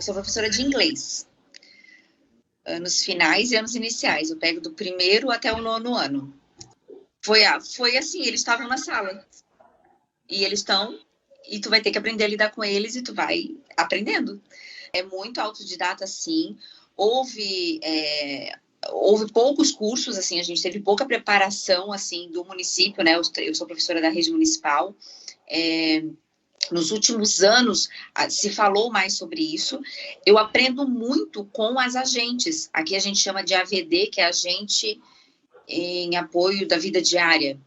sou professora de inglês. Anos finais e anos iniciais. Eu pego do primeiro até o 9º ano. Foi assim, eles estavam na sala. E eles estão, e tu vai ter que aprender a lidar com eles e tu vai aprendendo. É muito autodidata, sim. Houve poucos cursos, assim, a gente teve pouca preparação, assim, do município, né? Eu sou professora da rede municipal. Nos últimos anos, se falou mais sobre isso. Eu aprendo muito com as agentes. Aqui a gente chama de AVD, que é agente em apoio da vida diária.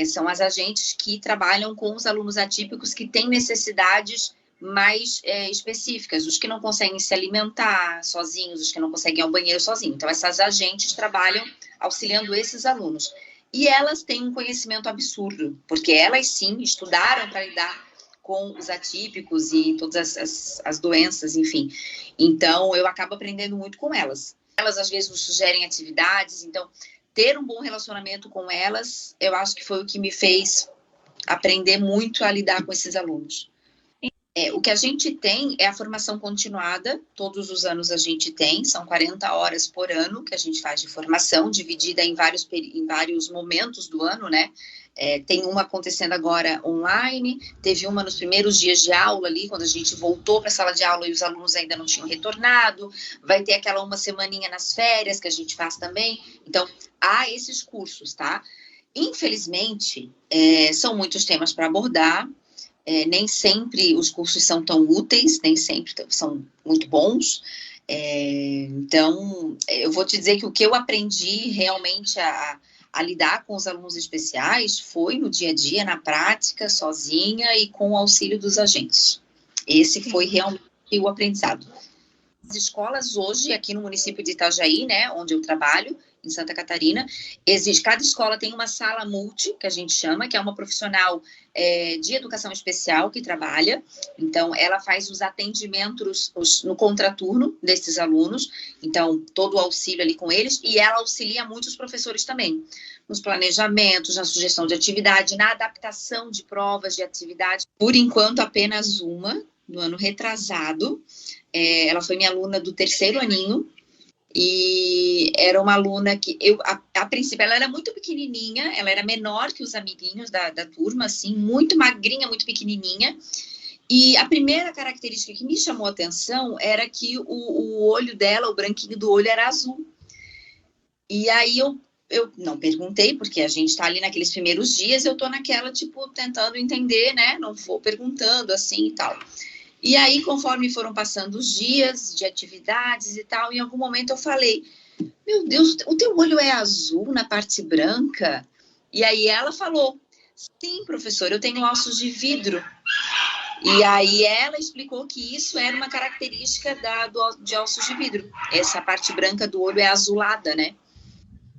São as agentes que trabalham com os alunos atípicos que têm necessidades mais específicas, os que não conseguem se alimentar sozinhos, os que não conseguem ir ao banheiro sozinhos. Então, essas agentes trabalham auxiliando esses alunos. E elas têm um conhecimento absurdo, porque elas, sim, estudaram para lidar com os atípicos e todas as doenças, enfim. Então, eu acabo aprendendo muito com elas. Elas, às vezes, nos sugerem atividades. Então, ter um bom relacionamento com elas, eu acho que foi o que me fez aprender muito a lidar com esses alunos. O que a gente tem é a formação continuada, todos os anos a gente tem, são 40 horas por ano que a gente faz de formação, dividida em vários momentos do ano, né? Tem uma acontecendo agora online, teve uma nos primeiros dias de aula ali, quando a gente voltou para a sala de aula e os alunos ainda não tinham retornado, vai ter aquela uma semaninha nas férias que a gente faz também. Então, há esses cursos, tá? Infelizmente, são muitos temas para abordar, nem sempre os cursos são tão úteis, nem sempre são muito bons. Então, eu vou te dizer que o que eu aprendi realmente a lidar com os alunos especiais foi no dia a dia, na prática, sozinha e com o auxílio dos agentes. Esse foi realmente o aprendizado. As escolas hoje, aqui no município de Itajaí, né, onde eu trabalho, em Santa Catarina, cada escola tem uma sala multi, que a gente chama, que é uma profissional de educação especial que trabalha. Então, ela faz os atendimentos no contraturno desses alunos, então, todo o auxílio ali com eles, e ela auxilia muitos professores também, nos planejamentos, na sugestão de atividade, na adaptação de provas de atividade. Por enquanto, apenas uma, no ano retrasado. Ela foi minha aluna do 3º aninho, e era uma aluna que, a princípio, ela era muito pequenininha, ela era menor que os amiguinhos da turma, assim, muito magrinha, muito pequenininha, e a primeira característica que me chamou a atenção era que o olho dela, o branquinho do olho era azul. E aí eu não perguntei, porque a gente tá ali naqueles primeiros dias, eu tô naquela, tipo, tentando entender, né, não vou perguntando, assim, e tal. E aí, conforme foram passando os dias de atividades e tal, em algum momento eu falei, meu Deus, o teu olho é azul na parte branca? E aí ela falou, sim, professor, eu tenho ossos de vidro. E aí ela explicou que isso era uma característica de ossos de vidro. Essa parte branca do olho é azulada, né?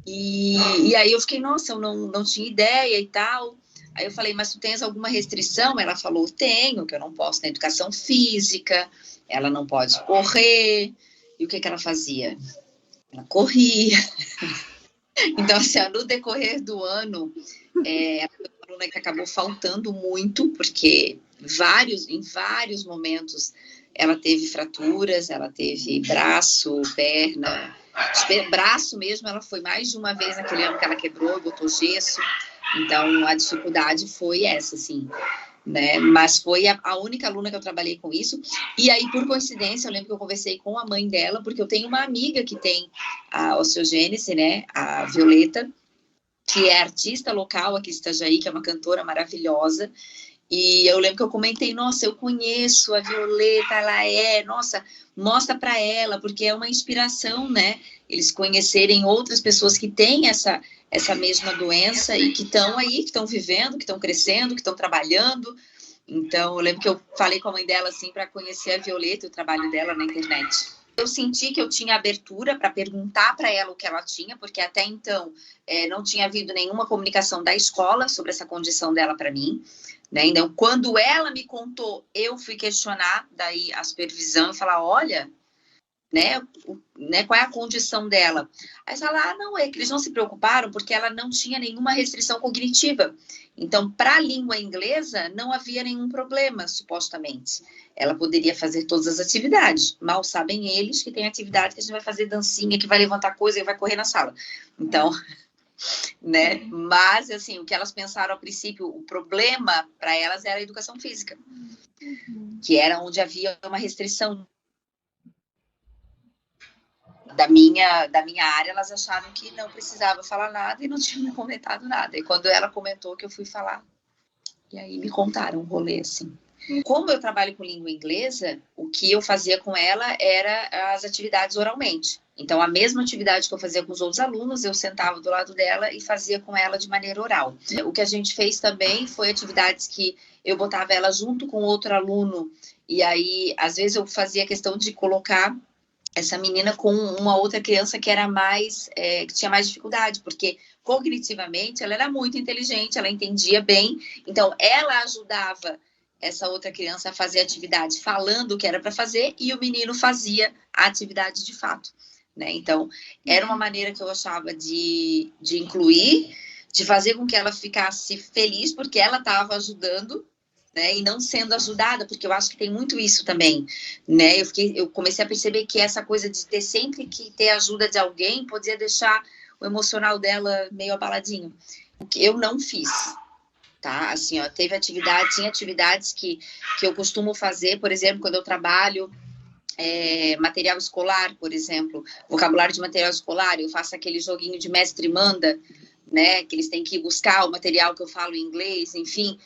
E aí eu fiquei, nossa, eu não tinha ideia e tal. Aí eu falei, mas tu tens alguma restrição? Ela falou, tenho, que eu não posso na educação física, ela não pode correr. E o que ela fazia? Ela corria. Então, assim, no decorrer do ano, ela foi uma aluna que acabou faltando muito, porque em vários momentos ela teve fraturas, ela teve braço, perna, braço mesmo, ela foi mais de uma vez naquele ano que ela quebrou, botou gesso. Então, a dificuldade foi essa, assim, né? Mas foi a única aluna que eu trabalhei com isso. E aí, por coincidência, eu lembro que eu conversei com a mãe dela, porque eu tenho uma amiga que tem a osteogênese, né? A Violeta, que é artista local aqui de Itajaí, que é uma cantora maravilhosa. E eu lembro que eu comentei, nossa, eu conheço a Violeta, nossa, mostra para ela, porque é uma inspiração, né? Eles conhecerem outras pessoas que têm essa mesma doença e que estão aí, que estão vivendo, que estão crescendo, que estão trabalhando. Então, eu lembro que eu falei com a mãe dela, assim, para conhecer a Violeta e o trabalho dela na internet. Eu senti que eu tinha abertura para perguntar para ela o que ela tinha, porque até então não tinha havido nenhuma comunicação da escola sobre essa condição dela para mim. Né? Então, quando ela me contou, eu fui questionar daí a supervisão e falar, olha, né, qual é a condição dela? Aí você fala, não, é que eles não se preocuparam porque ela não tinha nenhuma restrição cognitiva. Então, para a língua inglesa, não havia nenhum problema, supostamente. Ela poderia fazer todas as atividades. Mal sabem eles que tem atividade que a gente vai fazer dancinha, que vai levantar coisa e vai correr na sala. Então, né? Mas, assim, o que elas pensaram a princípio, o problema para elas era a educação física, que era onde havia uma restrição da minha área. Elas acharam que não precisava falar nada e não tinham me comentado nada. E quando ela comentou que eu fui falar, e aí me contaram um rolê, assim. Como eu trabalho com língua inglesa, o que eu fazia com ela era as atividades oralmente. Então, a mesma atividade que eu fazia com os outros alunos, eu sentava do lado dela e fazia com ela de maneira oral. O que a gente fez também foi atividades que eu botava ela junto com outro aluno, e aí, às vezes, eu fazia questão de colocar essa menina com uma outra criança que era mais, que tinha mais dificuldade, porque cognitivamente ela era muito inteligente, ela entendia bem, então ela ajudava essa outra criança a fazer a atividade falando o que era para fazer e o menino fazia a atividade de fato, né? Então, era uma maneira que eu achava de incluir, de fazer com que ela ficasse feliz porque ela estava ajudando, né, e não sendo ajudada, porque eu acho que tem muito isso também, né? Eu comecei a perceber que essa coisa de ter sempre que ter ajuda de alguém podia deixar o emocional dela meio abaladinho. O que eu não fiz, tá? Assim, ó, tinha atividades que eu costumo fazer, por exemplo, quando eu trabalho material escolar, por exemplo, vocabulário de material escolar, eu faço aquele joguinho de mestre manda, né, que eles têm que buscar o material que eu falo em inglês, enfim,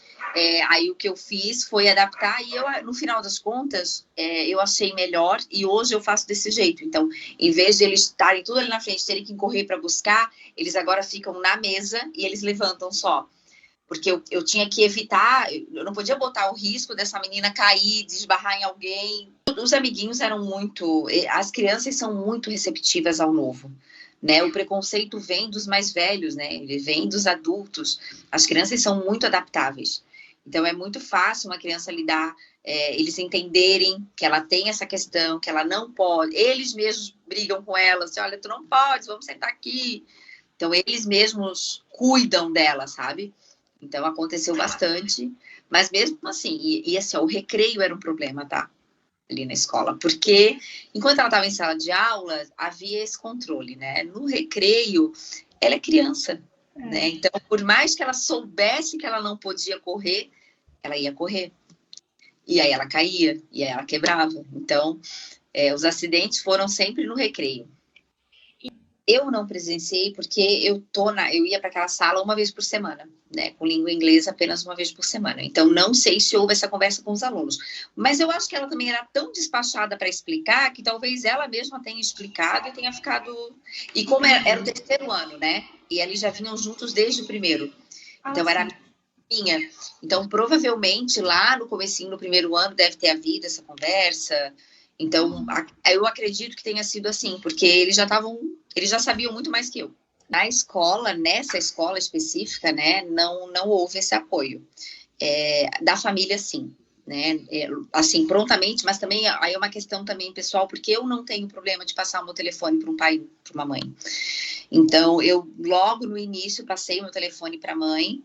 aí o que eu fiz foi adaptar e eu, no final das contas, eu achei melhor e hoje eu faço desse jeito. Então, em vez de eles estarem tudo ali na frente, terem que correr para buscar, eles agora ficam na mesa e eles levantam só. Porque eu tinha que evitar, eu não podia botar o risco dessa menina cair, desbarrar em alguém. Os amiguinhos eram muito, as crianças são muito receptivas ao novo, né? O preconceito vem dos mais velhos, né? Ele vem dos adultos. As crianças são muito adaptáveis. Então, é muito fácil uma criança lidar, eles entenderem que ela tem essa questão, que ela não pode. Eles mesmos brigam com ela, assim, olha, tu não pode, vamos sentar aqui. Então, eles mesmos cuidam dela, sabe? Então, aconteceu bastante. Mas mesmo assim, assim, ó, o recreio era um problema, tá? Ali na escola, porque enquanto ela estava em sala de aula, havia esse controle, né? No recreio, ela é criança, né? Então, por mais que ela soubesse que ela não podia correr, ela ia correr. E aí ela caía, e aí ela quebrava. Então, os acidentes foram sempre no recreio. Eu não presenciei porque eu ia para aquela sala uma vez por semana, né, com língua inglesa apenas uma vez por semana. Então, não sei se houve essa conversa com os alunos. Mas eu acho que ela também era tão despachada para explicar que talvez ela mesma tenha explicado e tenha ficado... E como era o terceiro ano, né? E eles já vinham juntos desde o primeiro. Então, era minha. Então, provavelmente, lá no comecinho, no primeiro ano, deve ter havido essa conversa. Então, eu acredito que tenha sido assim, porque eles já sabiam muito mais que eu. Na escola, nessa escola específica, né, não houve esse apoio. Da família, sim, né, assim, prontamente, mas também aí é uma questão também pessoal, porque eu não tenho problema de passar o meu telefone para um pai, para uma mãe. Então, eu logo no início passei o meu telefone para a mãe,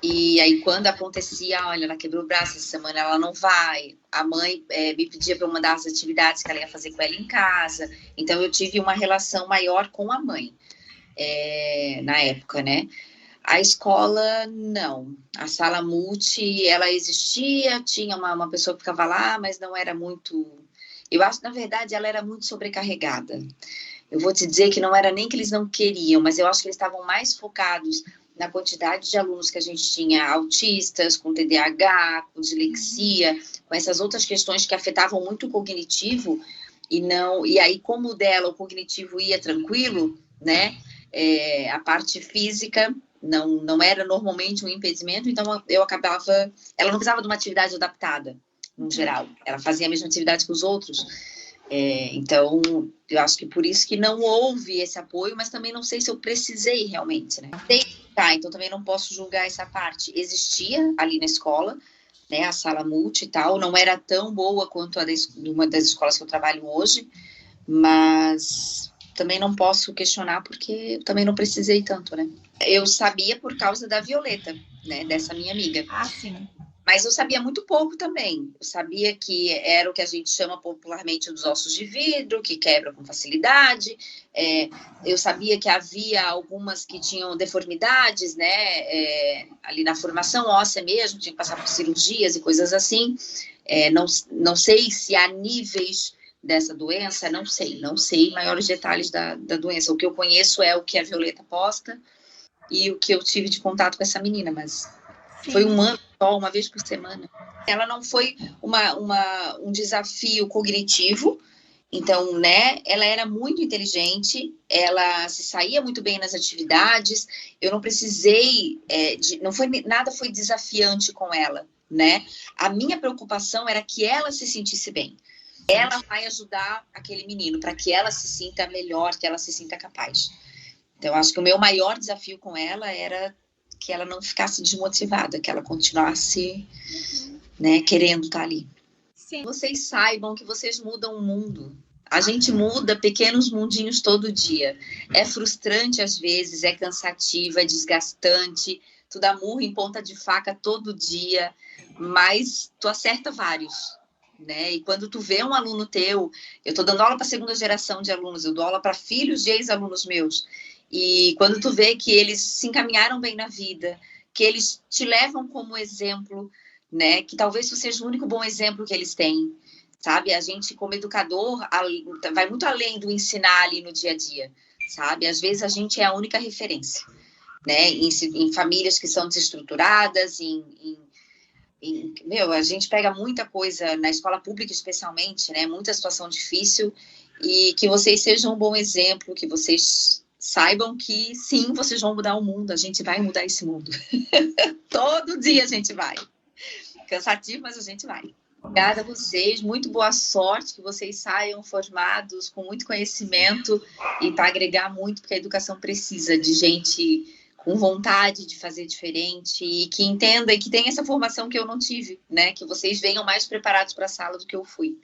e aí quando acontecia, olha, ela quebrou o braço essa semana, ela não vai, a mãe me pedia para eu mandar as atividades que ela ia fazer com ela em casa, então eu tive uma relação maior com a mãe, na época, né? A escola, não. A sala multi, ela existia, tinha uma pessoa que ficava lá, mas não era muito... Eu acho, na verdade, ela era muito sobrecarregada. Eu vou te dizer que não era nem que eles não queriam, mas eu acho que eles estavam mais focados na quantidade de alunos que a gente tinha, autistas, com TDAH, com dislexia, com essas outras questões que afetavam muito o cognitivo, e aí, como o dela, o cognitivo ia tranquilo, né? A parte física não era normalmente um impedimento, então eu acabava... Ela não precisava de uma atividade adaptada, no geral. Ela fazia a mesma atividade que os outros. Então, eu acho que por isso que não houve esse apoio, mas também não sei se eu precisei realmente, né? Então também não posso julgar essa parte. Existia ali na escola, né, a sala multi e tal, não era tão boa quanto a de uma das escolas que eu trabalho hoje, mas também não posso questionar porque eu também não precisei tanto, né? Eu sabia por causa da Violeta, né, dessa minha amiga. Ah, sim. Mas eu sabia muito pouco também. Eu sabia que era o que a gente chama popularmente dos ossos de vidro, que quebra com facilidade. Eu sabia que havia algumas que tinham deformidades, né? Ali na formação óssea mesmo, tinha que passar por cirurgias e coisas assim. Não sei se há níveis dessa doença, não sei maiores detalhes da doença. O que eu conheço é o que a Violeta posta e o que eu tive de contato com essa menina, mas sim, foi um ano só, uma vez por semana. Ela não foi um desafio cognitivo, então, né, ela era muito inteligente, ela se saía muito bem nas atividades, eu não precisei, nada foi desafiante com ela, né? A minha preocupação era que ela se sentisse bem. Ela vai ajudar aquele menino para que ela se sinta melhor, que ela se sinta capaz. Então, acho que o meu maior desafio com ela era que ela não ficasse desmotivada, que ela continuasse, né, querendo estar ali. Sim. Vocês saibam que vocês mudam o mundo. A gente muda pequenos mundinhos todo dia. É frustrante às vezes, é cansativo, é desgastante. Tu dá murro em ponta de faca todo dia, mas tu acerta vários, né? E quando tu vê um aluno teu, eu tô dando aula para a segunda geração de alunos, eu dou aula para filhos de ex-alunos meus. E quando tu vê que eles se encaminharam bem na vida, que eles te levam como exemplo, né? Que talvez tu seja o único bom exemplo que eles têm, sabe? A gente, como educador, vai muito além do ensinar ali no dia a dia, sabe? Às vezes a gente é a única referência, né? Em famílias que são desestruturadas, a gente pega muita coisa na escola pública, especialmente, né? Muita situação difícil, e que vocês sejam um bom exemplo, que vocês saibam que, sim, vocês vão mudar o mundo, a gente vai mudar esse mundo. Todo dia a gente vai. Cansativo, mas a gente vai. Obrigada a vocês, muito boa sorte, que vocês saiam formados com muito conhecimento e para agregar muito, porque a educação precisa de gente com vontade de fazer diferente e que entenda e que tenha essa formação que eu não tive, né? Que vocês venham mais preparados para a sala do que eu fui.